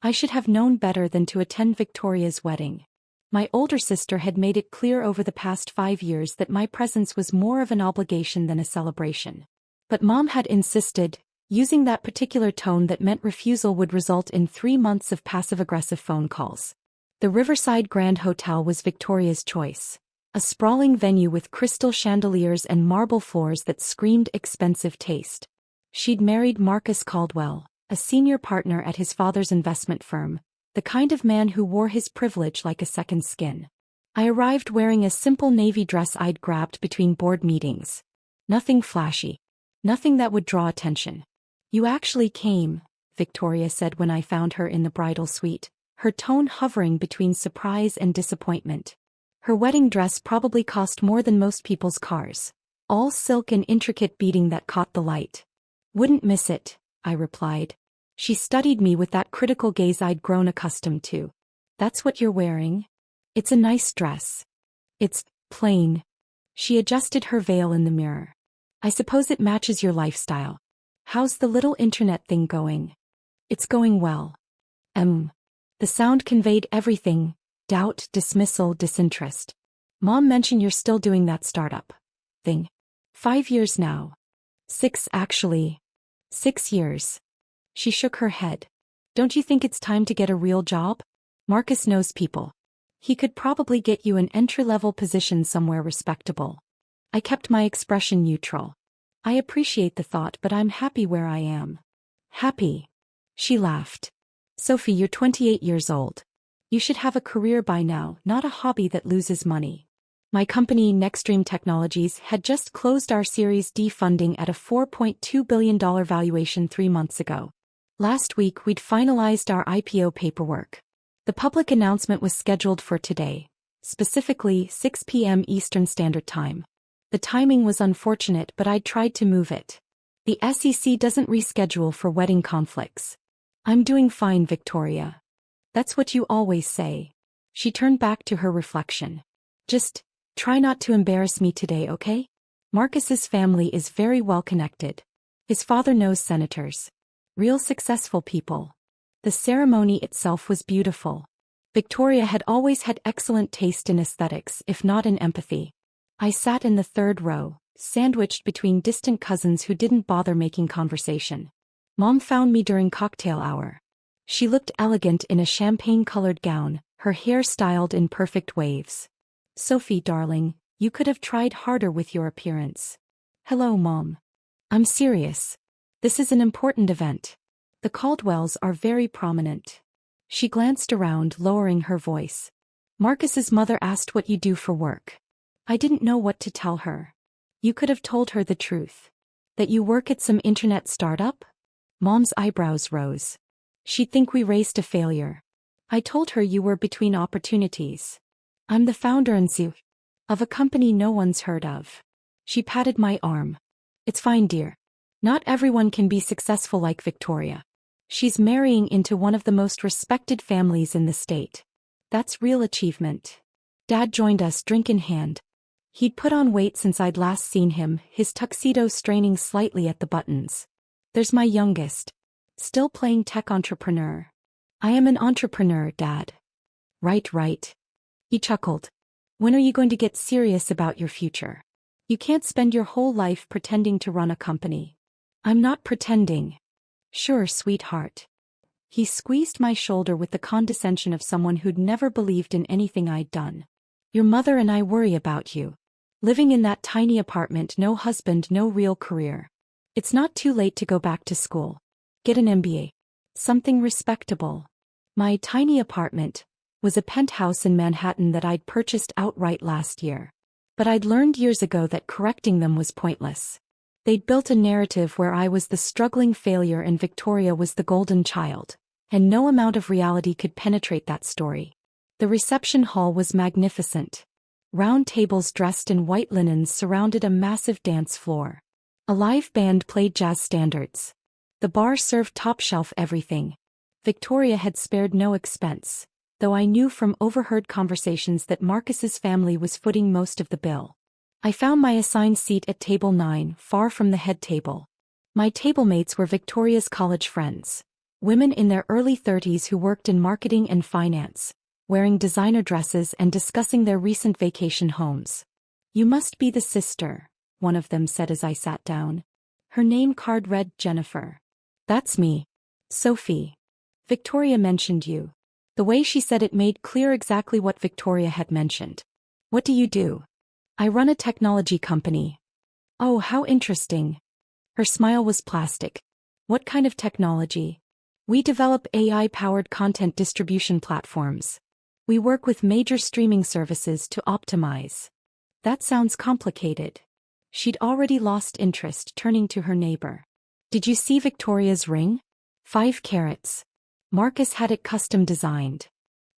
I should have known better than to attend Victoria's wedding. My older sister had made it clear over the past 5 years that my presence was more of an obligation than a celebration. But Mom had insisted, using that particular tone that meant refusal would result in 3 months of passive-aggressive phone calls. The Riverside Grand Hotel was Victoria's choice. A sprawling venue with crystal chandeliers and marble floors that screamed expensive taste. She'd married Marcus Caldwell, a senior partner at his father's investment firm, the kind of man who wore his privilege like a second skin. I arrived wearing a simple navy dress I'd grabbed between board meetings. Nothing flashy. Nothing that would draw attention. "You actually came," Victoria said when I found her in the bridal suite, her tone hovering between surprise and disappointment. Her wedding dress probably cost more than most people's cars. All silk and intricate beading that caught the light. "Wouldn't miss it," I replied. She studied me with that critical gaze I'd grown accustomed to. "That's what you're wearing? It's a nice dress." "It's plain." She adjusted her veil in the mirror. "I suppose it matches your lifestyle. How's the little internet thing going?" "It's going well." The sound conveyed everything: doubt, dismissal, disinterest. "Mom mentioned you're still doing that startup thing." 5 years now. 6 actually. 6 years. She shook her head. "Don't you think it's time to get a real job? Marcus knows people. He could probably get you an entry-level position somewhere respectable." I kept my expression neutral. "I appreciate the thought, but I'm happy where I am." "Happy?" She laughed. "Sophie, you're 28 years old. You should have a career by now, not a hobby that loses money." My company, Nextstream Technologies, had just closed our Series D funding at a $4.2 billion valuation 3 months ago. Last week we'd finalized our IPO paperwork. The public announcement was scheduled for today, specifically 6 p.m. Eastern Standard Time. The timing was unfortunate, but I'd tried to move it. The SEC doesn't reschedule for wedding conflicts. "I'm doing fine, Victoria." "That's what you always say." She turned back to her reflection. "Just try not to embarrass me today, okay? Marcus's family is very well connected. His father knows senators. Real successful people." The ceremony itself was beautiful. Victoria had always had excellent taste in aesthetics, if not in empathy. I sat in the 3rd row, sandwiched between distant cousins who didn't bother making conversation. Mom found me during cocktail hour. She looked elegant in a champagne-colored gown, her hair styled in perfect waves. "Sophie, darling, you could have tried harder with your appearance." "Hello, Mom. I'm serious. This is an important event. The Caldwells are very prominent." She glanced around, lowering her voice. "Marcus's mother asked what you do for work." I didn't know what to tell her. "You could have told her the truth. That you work at some internet startup?" Mom's eyebrows rose. "She'd think we raced a failure." "I told her you were between opportunities. I'm the founder and CEO of a company no one's heard of." She patted my arm. "It's fine, dear. Not everyone can be successful like Victoria. She's marrying into one of the most respected families in the state. That's real achievement." Dad joined us, drink in hand. He'd put on weight since I'd last seen him, his tuxedo straining slightly at the buttons. "There's my youngest. Still playing tech entrepreneur." "I am an entrepreneur, Dad." Right. He chuckled. "When are you going to get serious about your future? You can't spend your whole life pretending to run a company." "I'm not pretending." "Sure, sweetheart." He squeezed my shoulder with the condescension of someone who'd never believed in anything I'd done. "Your mother and I worry about you. Living in that tiny apartment, no husband, no real career. It's not too late to go back to school. Get an MBA. Something respectable." My tiny apartment was a penthouse in Manhattan that I'd purchased outright last year. But I'd learned years ago that correcting them was pointless. They'd built a narrative where I was the struggling failure and Victoria was the golden child, and no amount of reality could penetrate that story. The reception hall was magnificent. Round tables dressed in white linens surrounded a massive dance floor. A live band played jazz standards. The bar served top-shelf everything. Victoria had spared no expense, though I knew from overheard conversations that Marcus's family was footing most of the bill. I found my assigned seat at table 9, far from the head table. My tablemates were Victoria's college friends. Women in their early 30s who worked in marketing and finance, wearing designer dresses and discussing their recent vacation homes. "You must be the sister," one of them said as I sat down. Her name card read Jennifer. "That's me. Sophie. Victoria mentioned you." The way she said it made clear exactly what Victoria had mentioned. "What do you do?" "I run a technology company." "Oh, how interesting." Her smile was plastic. "What kind of technology?" "We develop AI-powered content distribution platforms. We work with major streaming services to optimize." "That sounds complicated." She'd already lost interest, turning to her neighbor. "Did you see Victoria's ring? 5 carats. Marcus had it custom designed."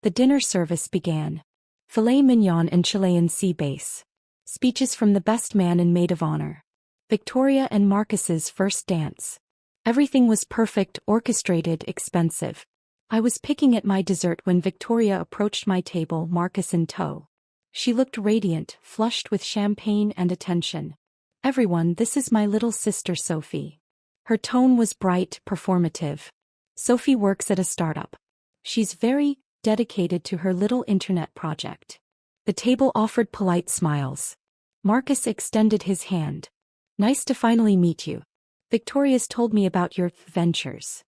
The dinner service began. Filet mignon and Chilean sea bass. Speeches from the best man and maid of honor. Victoria and Marcus's first dance. Everything was perfect, orchestrated, expensive. I was picking at my dessert when Victoria approached my table, Marcus in tow. She looked radiant, flushed with champagne and attention. "Everyone, this is my little sister Sophie." Her tone was bright, performative. "Sophie works at a startup. She's very dedicated to her little internet project." The table offered polite smiles. Marcus extended his hand. "Nice to finally meet you. Victoria's told me about your ventures."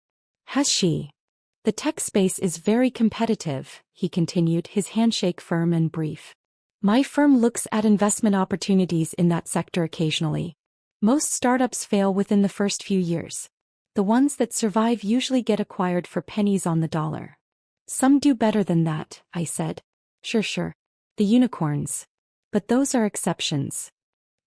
"Has she?" "The tech space is very competitive," he continued, his handshake firm and brief. "My firm looks at investment opportunities in that sector occasionally. Most startups fail within the first few years. The ones that survive usually get acquired for pennies on the dollar." "Some do better than that," I said. Sure. The unicorns. But those are exceptions."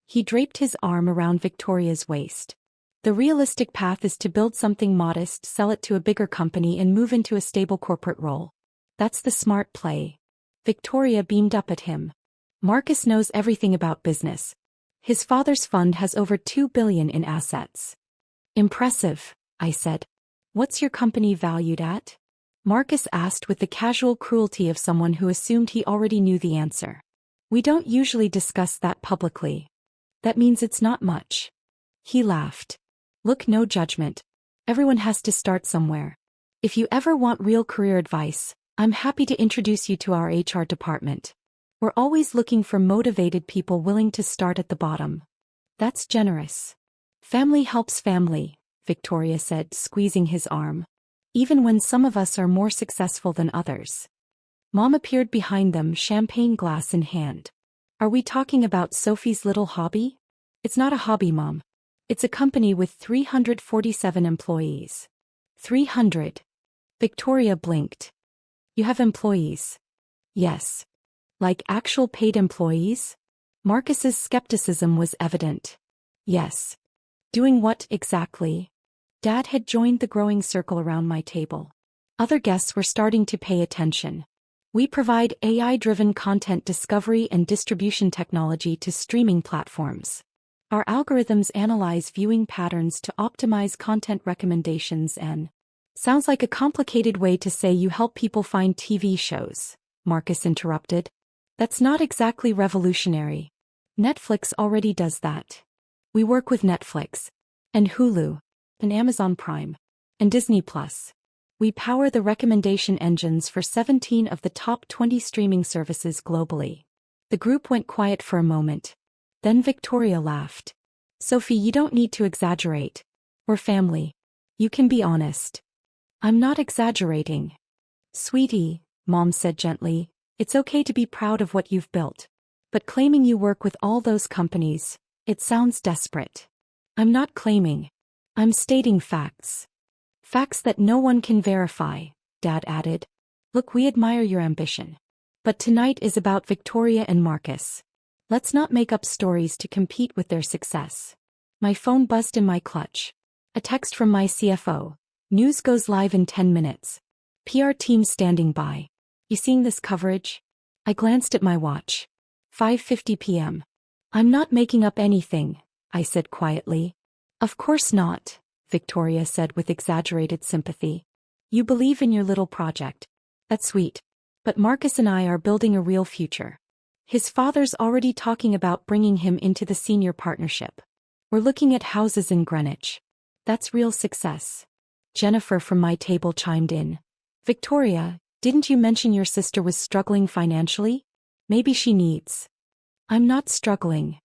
He draped his arm around Victoria's waist. "The realistic path is to build something modest, sell it to a bigger company and move into a stable corporate role. That's the smart play." Victoria beamed up at him. "Marcus knows everything about business. His father's fund has over $2 billion in assets." "Impressive," I said. "What's your company valued at?" Marcus asked with the casual cruelty of someone who assumed he already knew the answer. "We don't usually discuss that publicly." "That means it's not much." He laughed. "Look, no judgment. Everyone has to start somewhere. If you ever want real career advice, I'm happy to introduce you to our HR department. We're always looking for motivated people willing to start at the bottom." "That's generous." "Family helps family," Victoria said, squeezing his arm. "Even when some of us are more successful than others." Mom appeared behind them, champagne glass in hand. "Are we talking about Sophie's little hobby?" "It's not a hobby, Mom. It's a company with 347 employees." 300. Victoria blinked. "You have employees?" "Yes." "Like actual paid employees?" Marcus's skepticism was evident. "Yes." "Doing what exactly?" Dad had joined the growing circle around my table. Other guests were starting to pay attention. "We provide AI-driven content discovery and distribution technology to streaming platforms. Our algorithms analyze viewing patterns to optimize content recommendations and—" "Sounds like a complicated way to say you help people find TV shows," Marcus interrupted. "That's not exactly revolutionary. Netflix already does that." "We work with Netflix. And Hulu. And Amazon Prime. And Disney+. We power the recommendation engines for 17 of the top 20 streaming services globally." The group went quiet for a moment. Then Victoria laughed. "Sophie, you don't need to exaggerate. We're family. You can be honest." "I'm not exaggerating." "Sweetie," Mom said gently, "it's okay to be proud of what you've built. But claiming you work with all those companies, it sounds desperate." "I'm not claiming. I'm stating facts. Facts that no one can verify," Dad added. "Look, we admire your ambition. But tonight is about Victoria and Marcus. Let's not make up stories to compete with their success." My phone buzzed in my clutch. A text from my CFO. "News goes live in 10 minutes. PR team standing by. You seeing this coverage?" I glanced at my watch. 5:50 p.m. "I'm not making up anything," I said quietly. "Of course not," Victoria said with exaggerated sympathy. "You believe in your little project. That's sweet. But Marcus and I are building a real future. His father's already talking about bringing him into the senior partnership. We're looking at houses in Greenwich. That's real success." Jennifer from my table chimed in. Victoria, didn't you mention your sister was struggling financially? Maybe she needs. I'm not struggling.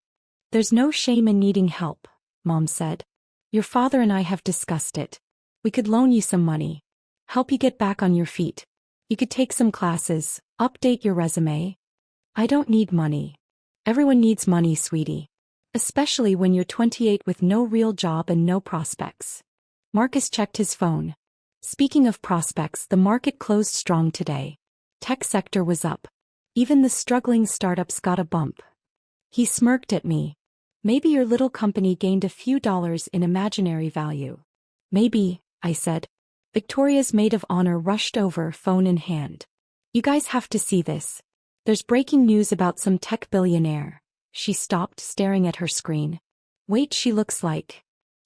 There's no shame in needing help, Mom said. Your father and I have discussed it. We could loan you some money. Help you get back on your feet. You could take some classes, update your resume. I don't need money. Everyone needs money, sweetie. Especially when you're 28 with no real job and no prospects. Marcus checked his phone. Speaking of prospects, the market closed strong today. Tech sector was up. Even the struggling startups got a bump. He smirked at me. Maybe your little company gained a few dollars in imaginary value. Maybe, I said. Victoria's maid of honor rushed over, phone in hand. You guys have to see this. There's breaking news about some tech billionaire. She stopped, staring at her screen. Wait, she looks like.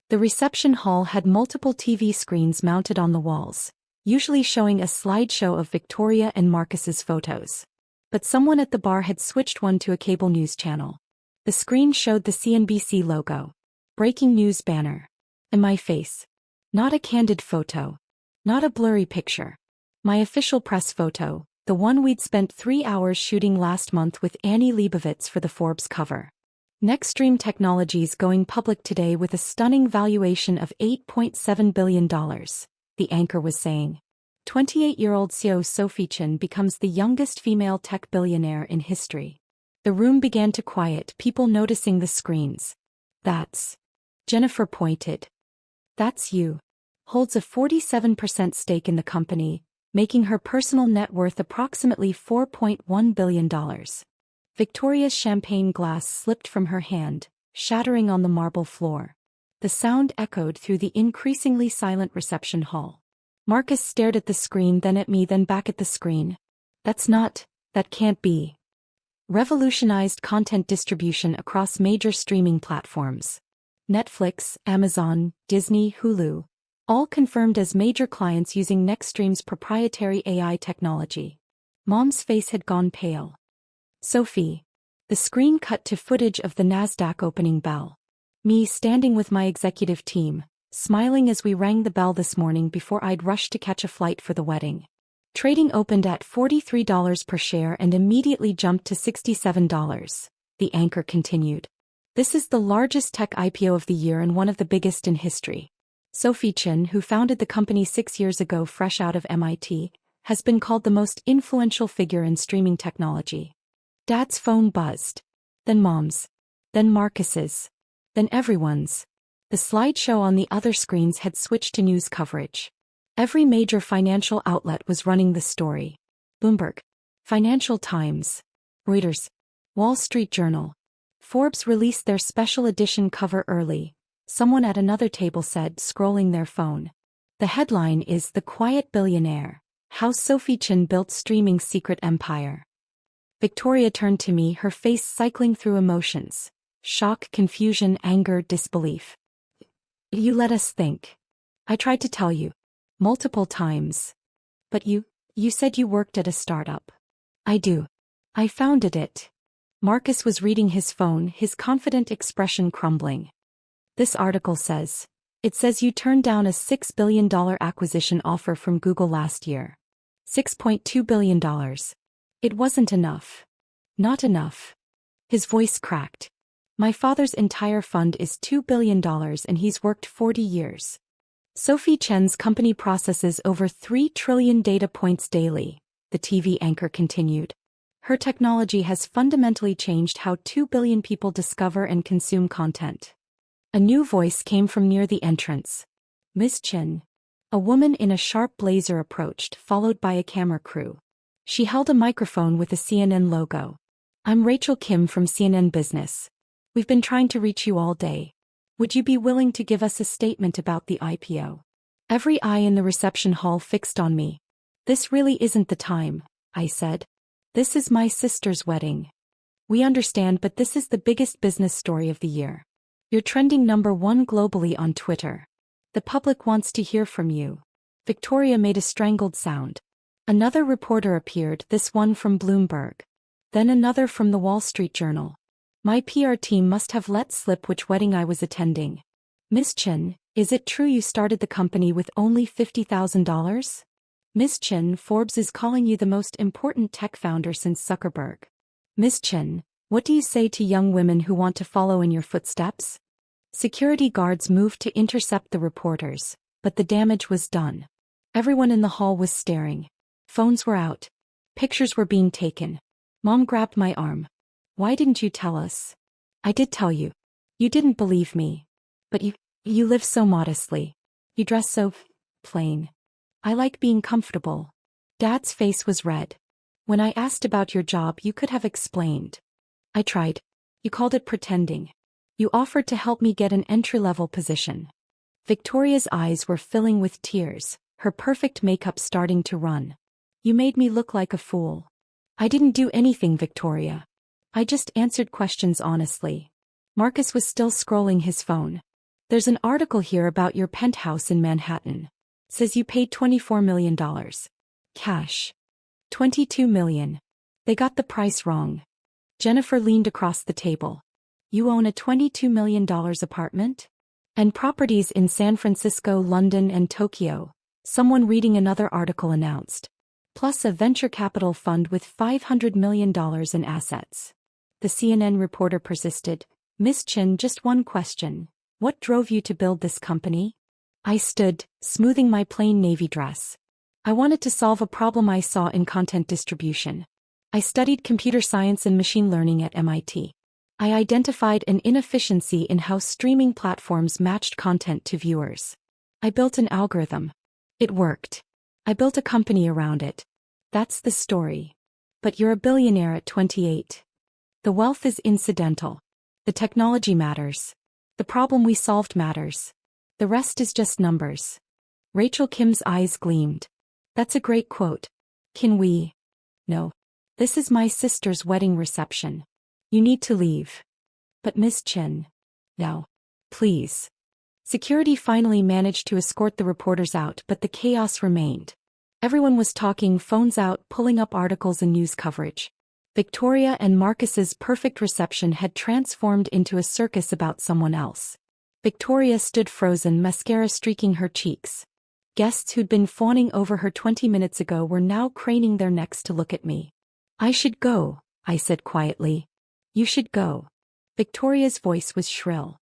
The reception hall had multiple TV screens mounted on the walls, usually showing a slideshow of Victoria and Marcus's photos. But someone at the bar had switched one to a cable news channel. The screen showed the CNBC logo. Breaking news banner. And my face. Not a candid photo. Not a blurry picture. My official press photo, the one we'd spent 3 hours shooting last month with Annie Leibovitz for the Forbes cover. Nextstream Technologies going public today with a stunning valuation of $8.7 billion, the anchor was saying. 28-year-old CEO Sophie Chen becomes the youngest female tech billionaire in history. The room began to quiet, people noticing the screens. That's. Jennifer pointed. That's you. Holds a 47% stake in the company, making her personal net worth approximately $4.1 billion. Victoria's champagne glass slipped from her hand, shattering on the marble floor. The sound echoed through the increasingly silent reception hall. Marcus stared at the screen, then at me, then back at the screen. That can't be. Revolutionized content distribution across major streaming platforms. Netflix, Amazon, Disney, Hulu. All confirmed as major clients using Nextstream's proprietary AI technology. Mom's face had gone pale. Sophie. The screen cut to footage of the NASDAQ opening bell. Me standing with my executive team, smiling as we rang the bell this morning before I'd rushed to catch a flight for the wedding. Trading opened at $43 per share and immediately jumped to $67, the anchor continued. This is the largest tech IPO of the year and one of the biggest in history. Sophie Chen, who founded the company 6 years ago fresh out of MIT, has been called the most influential figure in streaming technology. Dad's phone buzzed. Then Mom's. Then Marcus's. Then everyone's. The slideshow on the other screens had switched to news coverage. Every major financial outlet was running the story. Bloomberg. Financial Times. Reuters. Wall Street Journal. Forbes released their special edition cover early, someone at another table said, scrolling their phone. The headline is The Quiet Billionaire, How Sophie Chen Built Streaming's Secret Empire. Victoria turned to me, her face cycling through emotions. Shock, confusion, anger, disbelief. You let us think. I tried to tell you. Multiple times. But you said you worked at a startup. I do. I founded it. Marcus was reading his phone, his confident expression crumbling. This article says. It says you turned down a $6 billion acquisition offer from Google last year. $6.2 billion. It wasn't enough. Not enough. His voice cracked. My father's entire fund is $2 billion and he's worked 40 years. Sophie Chen's company processes over 3 trillion data points daily, the TV anchor continued. Her technology has fundamentally changed how 2 billion people discover and consume content. A new voice came from near the entrance. Ms. Chen. A woman in a sharp blazer approached, followed by a camera crew. She held a microphone with a CNN logo. I'm Rachel Kim from CNN Business. We've been trying to reach you all day. Would you be willing to give us a statement about the IPO? Every eye in the reception hall fixed on me. This really isn't the time, I said. This is my sister's wedding. We understand, but this is the biggest business story of the year. You're trending #1 globally on Twitter. The public wants to hear from you. Victoria made a strangled sound. Another reporter appeared, this one from Bloomberg. Then another from the Wall Street Journal. My PR team must have let slip which wedding I was attending. Miss Chen, Is it true you started the company with only $50,000? Miss Chin, Forbes is calling you the most important tech founder since Zuckerberg. Miss Chin, what do you say to young women who want to follow in your footsteps? Security guards moved to intercept the reporters, but the damage was done. Everyone in the hall was staring. Phones were out. Pictures were being taken. Mom grabbed my arm. Why didn't you tell us? I did tell you. You didn't believe me. But you live so modestly. You dress so plain. I like being comfortable. Dad's face was red. When I asked about your job, you could have explained. I tried. You called it pretending. You offered to help me get an entry-level position. Victoria's eyes were filling with tears, her perfect makeup starting to run. You made me look like a fool. I didn't do anything, Victoria. I just answered questions honestly. Marcus was still scrolling his phone. There's an article here about your penthouse in Manhattan. Says you paid $24 million. Cash. $22 million. They got the price wrong. Jennifer leaned across the table. You own a $22 million apartment? And properties in San Francisco, London, and Tokyo, someone reading another article announced. Plus a venture capital fund with $500 million in assets. The CNN reporter persisted. Miss Chin, just one question. What drove you to build this company? I stood, smoothing my plain navy dress. I wanted to solve a problem I saw in content distribution. I studied computer science and machine learning at MIT. I identified an inefficiency in how streaming platforms matched content to viewers. I built an algorithm. It worked. I built a company around it. That's the story. But you're a billionaire at 28. The wealth is incidental. The technology matters. The problem we solved matters. The rest is just numbers. Rachel Kim's eyes gleamed. That's a great quote. Can we? No. This is my sister's wedding reception. You need to leave. But Miss Chin. No. Please. Security finally managed to escort the reporters out, but the chaos remained. Everyone was talking, phones out, pulling up articles and news coverage. Victoria and Marcus's perfect reception had transformed into a circus about someone else. Victoria stood frozen, mascara streaking her cheeks. Guests who'd been fawning over her 20 minutes ago were now craning their necks to look at me. I should go, I said quietly. You should go. Victoria's voice was shrill.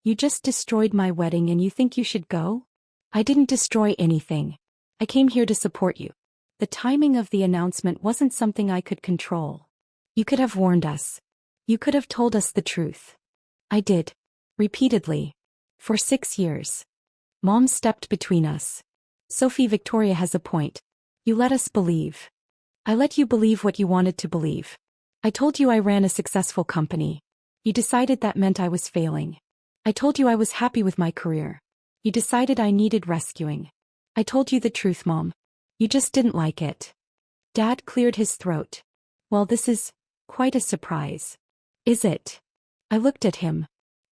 You just destroyed my wedding and you think you should go? I didn't destroy anything. I came here to support you. The timing of the announcement wasn't something I could control. You could have warned us. You could have told us the truth. I did. Repeatedly. For 6 years. Mom stepped between us. Sophie, Victoria has a point. You let us believe. I let you believe what you wanted to believe. I told you I ran a successful company. You decided that meant I was failing. I told you I was happy with my career. You decided I needed rescuing. I told you the truth, Mom. You just didn't like it. Dad cleared his throat. Well, this is quite a surprise. Is it? I looked at him.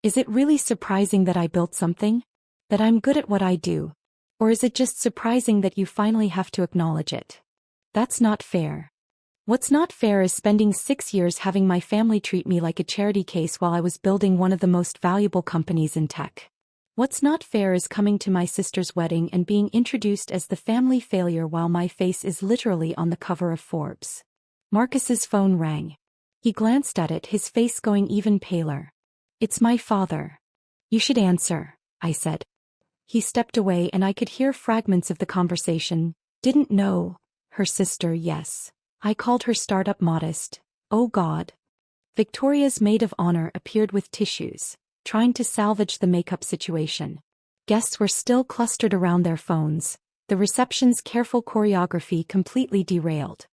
Is it really surprising that I built something? That I'm good at what I do? Or is it just surprising that you finally have to acknowledge it? That's not fair. What's not fair is spending 6 years having my family treat me like a charity case while I was building one of the most valuable companies in tech. What's not fair is coming to my sister's wedding and being introduced as the family failure while my face is literally on the cover of Forbes. Marcus's phone rang. He glanced at it, his face going even paler. It's my father. You should answer, I said. He stepped away and I could hear fragments of the conversation. Didn't know. Her sister, yes. I called her startup modest. Oh God. Victoria's maid of honor appeared with tissues, trying to salvage the makeup situation. Guests were still clustered around their phones, the reception's careful choreography completely derailed.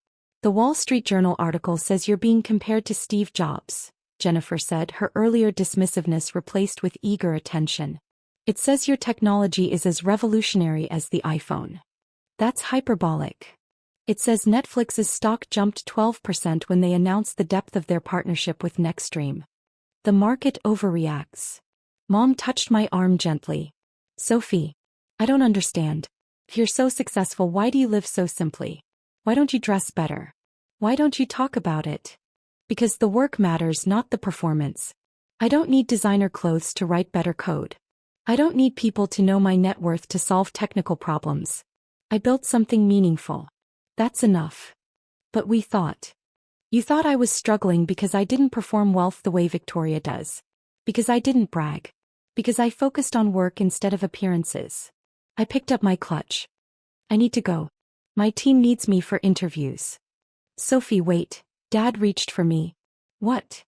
The Wall Street Journal article says you're being compared to Steve Jobs, Jennifer said, her earlier dismissiveness replaced with eager attention. It says your technology is as revolutionary as the iPhone. That's hyperbolic. It says Netflix's stock jumped 12% when they announced the depth of their partnership with Nextstream. The market overreacts. Mom touched my arm gently. Sophie, I don't understand. If you're so successful, why do you live so simply? Why don't you dress better? Why don't you talk about it? Because the work matters, not the performance. I don't need designer clothes to write better code. I don't need people to know my net worth to solve technical problems. I built something meaningful. That's enough. But we thought. You thought I was struggling because I didn't perform wealth the way Victoria does. Because I didn't brag. Because I focused on work instead of appearances. I picked up my clutch. I need to go. My team needs me for interviews. Sophie, wait. Dad reached for me. What?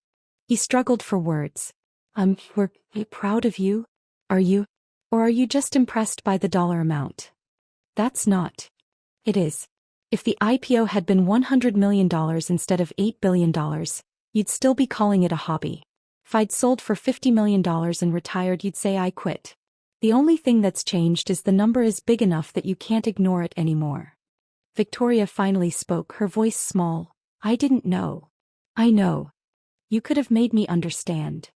He struggled for words. We're proud of you? Are you? Or are you just impressed by the dollar amount? That's not. It is. If the IPO had been $100 million instead of $8 billion, you'd still be calling it a hobby. If I'd sold for $50 million and retired, you'd say I quit. The only thing that's changed is the number is big enough that you can't ignore it anymore. Victoria finally spoke, her voice small. I didn't know. I know. You could have made me understand.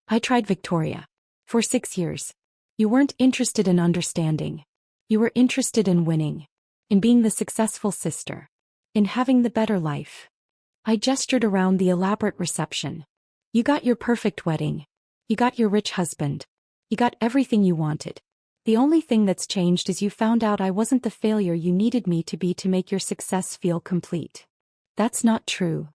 I tried, Victoria. For 6 years. You weren't interested in understanding. You were interested in winning. In being the successful sister. In having the better life. I gestured around the elaborate reception. You got your perfect wedding. You got your rich husband. You got everything you wanted. The only thing that's changed is you found out I wasn't the failure you needed me to be to make your success feel complete. That's not true.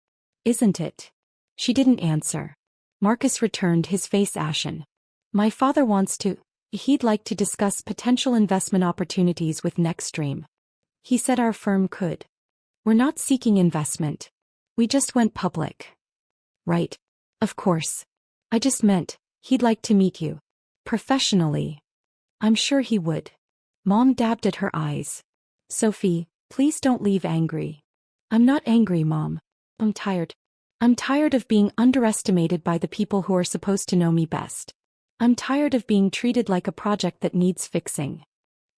Isn't it? She didn't answer. Marcus returned, his face ashen. My father wants to. He'd like to discuss potential investment opportunities with Nextstream. He said our firm could. We're not seeking investment. We just went public. Right. Of course. I just meant, he'd like to meet you. Professionally. I'm sure he would. Mom dabbed at her eyes. Sophie, please don't leave angry. I'm not angry, Mom. I'm tired. I'm tired of being underestimated by the people who are supposed to know me best. I'm tired of being treated like a project that needs fixing.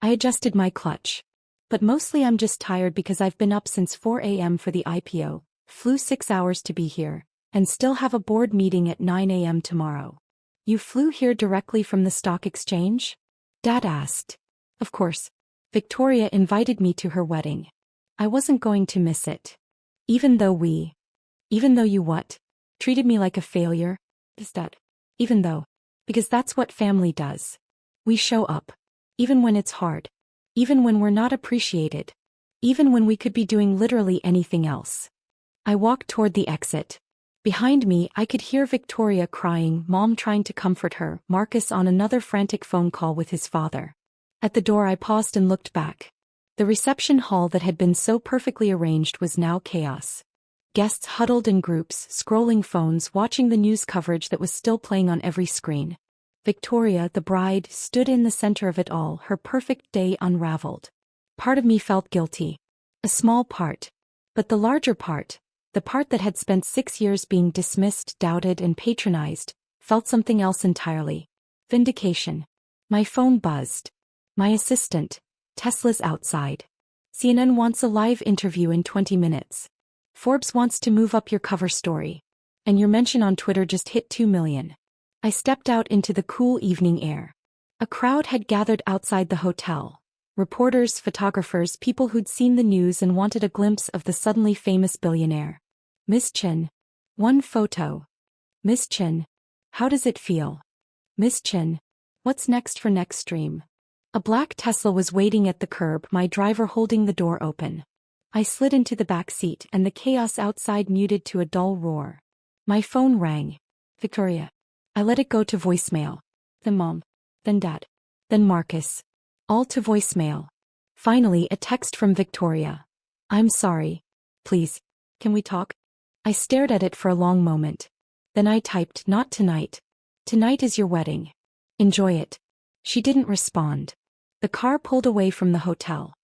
I adjusted my clutch. But mostly I'm just tired because I've been up since 4 a.m. for the IPO, flew 6 hours to be here, and still have a board meeting at 9 a.m. tomorrow. You flew here directly from the stock exchange? Dad asked. Of course. Victoria invited me to her wedding. I wasn't going to miss it. Even though you what? Treated me like a failure? Is that? Even though. Because that's what family does. We show up. Even when it's hard. Even when we're not appreciated. Even when we could be doing literally anything else. I walked toward the exit. Behind me, I could hear Victoria crying, Mom trying to comfort her, Marcus on another frantic phone call with his father. At the door I paused and looked back. The reception hall that had been so perfectly arranged was now chaos. Guests huddled in groups, scrolling phones, watching the news coverage that was still playing on every screen. Victoria, the bride, stood in the center of it all, her perfect day unraveled. Part of me felt guilty. A small part. But the larger part, the part that had spent 6 years being dismissed, doubted, and patronized, felt something else entirely. Vindication. My phone buzzed. My assistant, Tesla's outside. CNN wants a live interview in 20 minutes. Forbes wants to move up your cover story. And your mention on Twitter just hit 2 million. I stepped out into the cool evening air. A crowd had gathered outside the hotel. Reporters, photographers, people who'd seen the news and wanted a glimpse of the suddenly famous billionaire. Miss Chin. One photo. Miss Chin. How does it feel? Miss Chin. What's next for Nextstream? A black Tesla was waiting at the curb, my driver holding the door open. I slid into the back seat and the chaos outside muted to a dull roar. My phone rang. Victoria. I let it go to voicemail. Then Mom. Then Dad. Then Marcus. All to voicemail. Finally, a text from Victoria. I'm sorry. Please. Can we talk? I stared at it for a long moment. Then I typed, not tonight. Tonight is your wedding. Enjoy it. She didn't respond. The car pulled away from the hotel.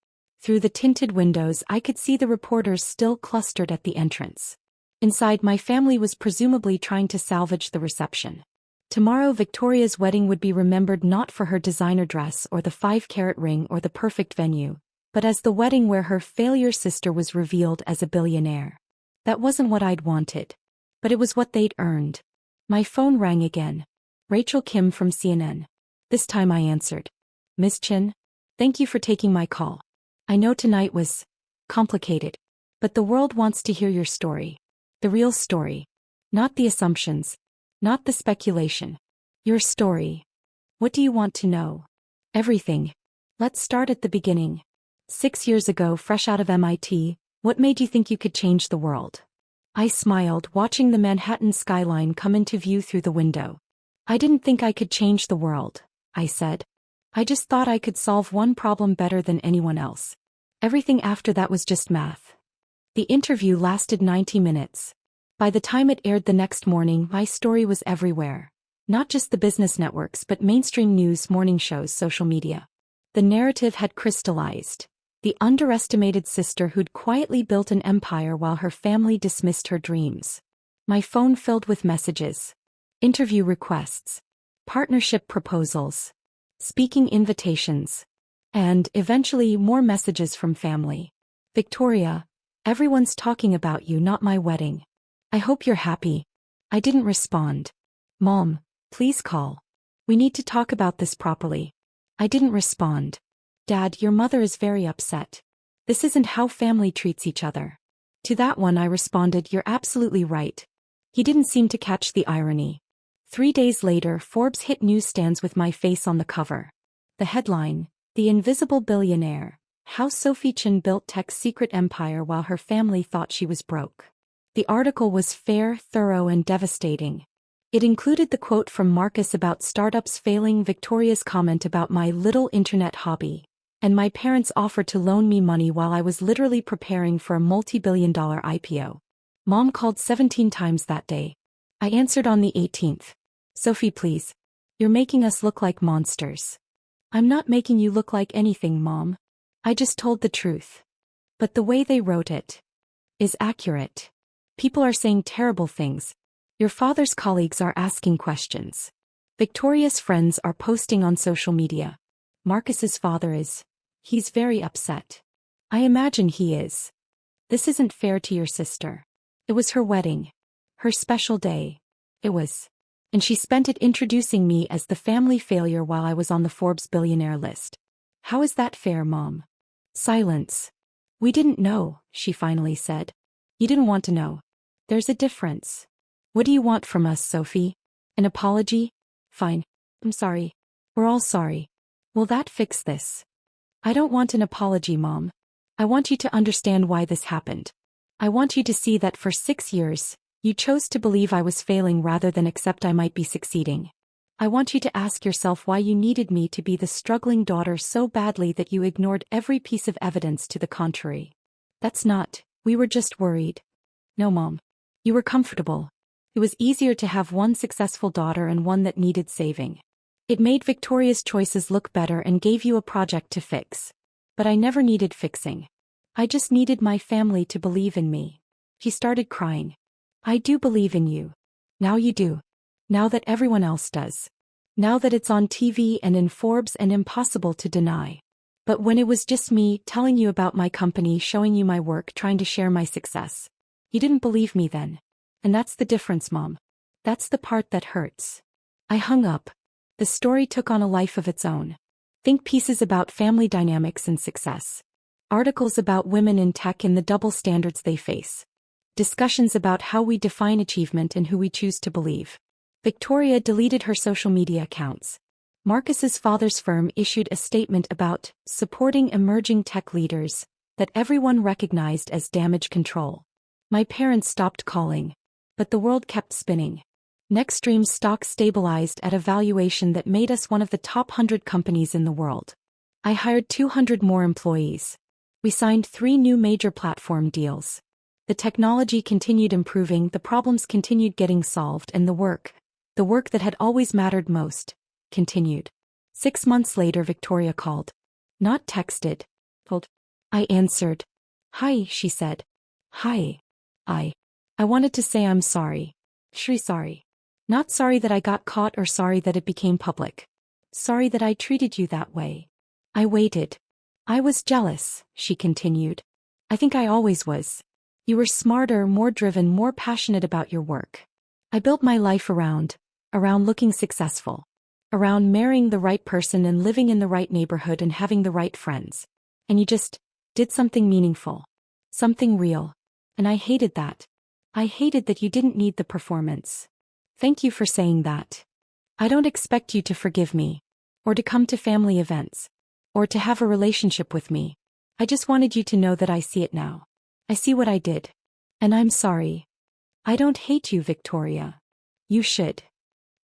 Through the tinted windows I could see the reporters still clustered at the entrance. Inside, my family was presumably trying to salvage the reception. Tomorrow Victoria's wedding would be remembered not for her designer dress or the 5-carat ring or the perfect venue, but as the wedding where her failure sister was revealed as a billionaire. That wasn't what I'd wanted. But it was what they'd earned. My phone rang again. Rachel Kim from CNN. This time I answered. Miss Chin? Thank you for taking my call. I know tonight was complicated. But the world wants to hear your story. The real story. Not the assumptions. Not the speculation. Your story. What do you want to know? Everything. Let's start at the beginning. 6 years ago, fresh out of MIT, what made you think you could change the world? I smiled, watching the Manhattan skyline come into view through the window. I didn't think I could change the world, I said. I just thought I could solve one problem better than anyone else. Everything after that was just math. The interview lasted 90 minutes. By the time it aired the next morning, my story was everywhere. Not just the business networks but mainstream news, morning shows, social media. The narrative had crystallized. The underestimated sister who'd quietly built an empire while her family dismissed her dreams. My phone filled with messages. Interview requests. Partnership proposals. Speaking invitations. And, eventually, more messages from family. Victoria, everyone's talking about you, not my wedding. I hope you're happy. I didn't respond. Mom, please call. We need to talk about this properly. I didn't respond. Dad, your mother is very upset. This isn't how family treats each other. To that one I responded, you're absolutely right. He didn't seem to catch the irony. 3 days later, Forbes hit newsstands with my face on the cover. The headline, The Invisible Billionaire, How Sophie Chen Built Tech's Secret Empire While Her Family Thought She Was Broke. The article was fair, thorough, and devastating. It included the quote from Marcus about startups failing, Victoria's comment about my little internet hobby, and my parents' offer to loan me money while I was literally preparing for a multi-billion-dollar IPO. Mom called 17 times that day. I answered on the 18th. Sophie, please. You're making us look like monsters. I'm not making you look like anything, Mom. I just told the truth. But the way they wrote it is accurate. People are saying terrible things. Your father's colleagues are asking questions. Victoria's friends are posting on social media. Marcus's father is. He's very upset. I imagine he is. This isn't fair to your sister. It was her wedding. Her special day. It was. And she spent it introducing me as the family failure while I was on the Forbes billionaire list. How is that fair, Mom? Silence. We didn't know, she finally said. You didn't want to know. There's a difference. What do you want from us, Sophie? An apology? Fine. I'm sorry. We're all sorry. Will that fix this? I don't want an apology, Mom. I want you to understand why this happened. I want you to see that for 6 years, you chose to believe I was failing rather than accept I might be succeeding. I want you to ask yourself why you needed me to be the struggling daughter so badly that you ignored every piece of evidence to the contrary. That's not, we were just worried. No, Mom. You were comfortable. It was easier to have one successful daughter and one that needed saving. It made Victoria's choices look better and gave you a project to fix. But I never needed fixing. I just needed my family to believe in me. He started crying. I do believe in you. Now you do. Now that everyone else does. Now that it's on TV and in Forbes and impossible to deny. But when it was just me telling you about my company, showing you my work, trying to share my success, you didn't believe me then. And that's the difference, Mom. That's the part that hurts. I hung up. The story took on a life of its own. Think pieces about family dynamics and success. Articles about women in tech and the double standards they face. Discussions about how we define achievement and who we choose to believe. Victoria deleted her social media accounts. Marcus's father's firm issued a statement about supporting emerging tech leaders that everyone recognized as damage control. My parents stopped calling. But the world kept spinning. Nextstream's stock stabilized at a valuation that made us one of the top 100 companies in the world. I hired 200 more employees. We signed 3 new major platform deals. The technology continued improving, the problems continued getting solved, and the work that had always mattered most, continued. 6 months later, Victoria called. Not texted. Told. I answered. Hi, she said. Hi. I wanted to say I'm sorry. Sorry. Not sorry that I got caught or sorry that it became public. Sorry that I treated you that way. I waited. I was jealous, she continued. I think I always was. You were smarter, more driven, more passionate about your work. I built my life around looking successful. Around marrying the right person and living in the right neighborhood and having the right friends. And you just did something meaningful. Something real. And I hated that. I hated that you didn't need the performance. Thank you for saying that. I don't expect you to forgive me. or to come to family events, or to have a relationship with me. I just wanted you to know that I see it now. I see what I did. And I'm sorry. I don't hate you, Victoria. You should.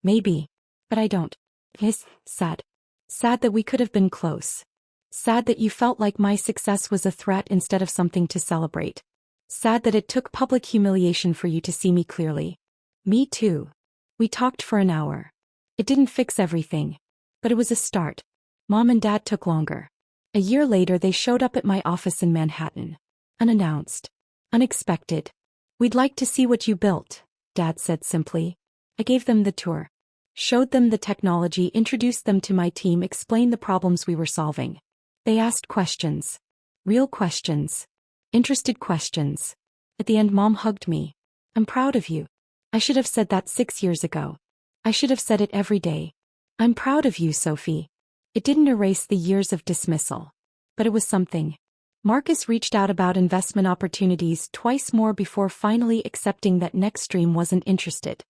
Maybe. But I don't. It's sad. Sad that we could have been close. Sad that you felt like my success was a threat instead of something to celebrate. Sad that it took public humiliation for you to see me clearly. Me too. We talked for an hour. It didn't fix everything. But it was a start. Mom and Dad took longer. A year later they showed up at my office in Manhattan. Unannounced. Unexpected. We'd like to see what you built, Dad said simply. I gave them the tour. Showed them the technology, introduced them to my team, explained the problems we were solving. They asked questions. Real questions. Interested questions. At the end, Mom hugged me. I'm proud of you. I should have said that 6 years ago. I should have said it every day. I'm proud of you, Sophie. It didn't erase the years of dismissal. But it was something. Marcus reached out about investment opportunities twice more before finally accepting that Nextstream wasn't interested.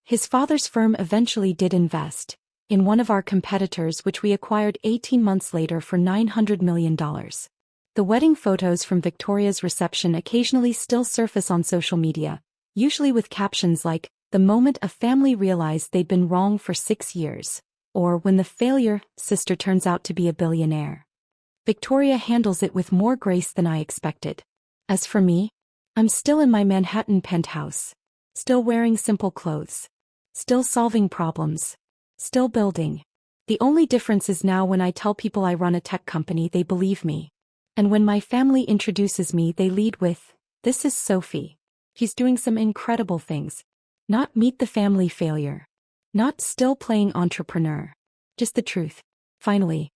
His father's firm eventually did invest in one of our competitors, which we acquired 18 months later for $900 million. The wedding photos from Victoria's reception occasionally still surface on social media, usually with captions like, "The moment a family realized they'd been wrong for 6 years," or "When the failure sister turns out to be a billionaire." Victoria handles it with more grace than I expected. As for me, I'm still in my Manhattan penthouse. Still wearing simple clothes. Still solving problems. Still building. The only difference is now when I tell people I run a tech company, they believe me. And when my family introduces me, they lead with, "This is Sophie. He's doing some incredible things." Not "Meet the family failure." Not "Still playing entrepreneur." Just the truth. Finally,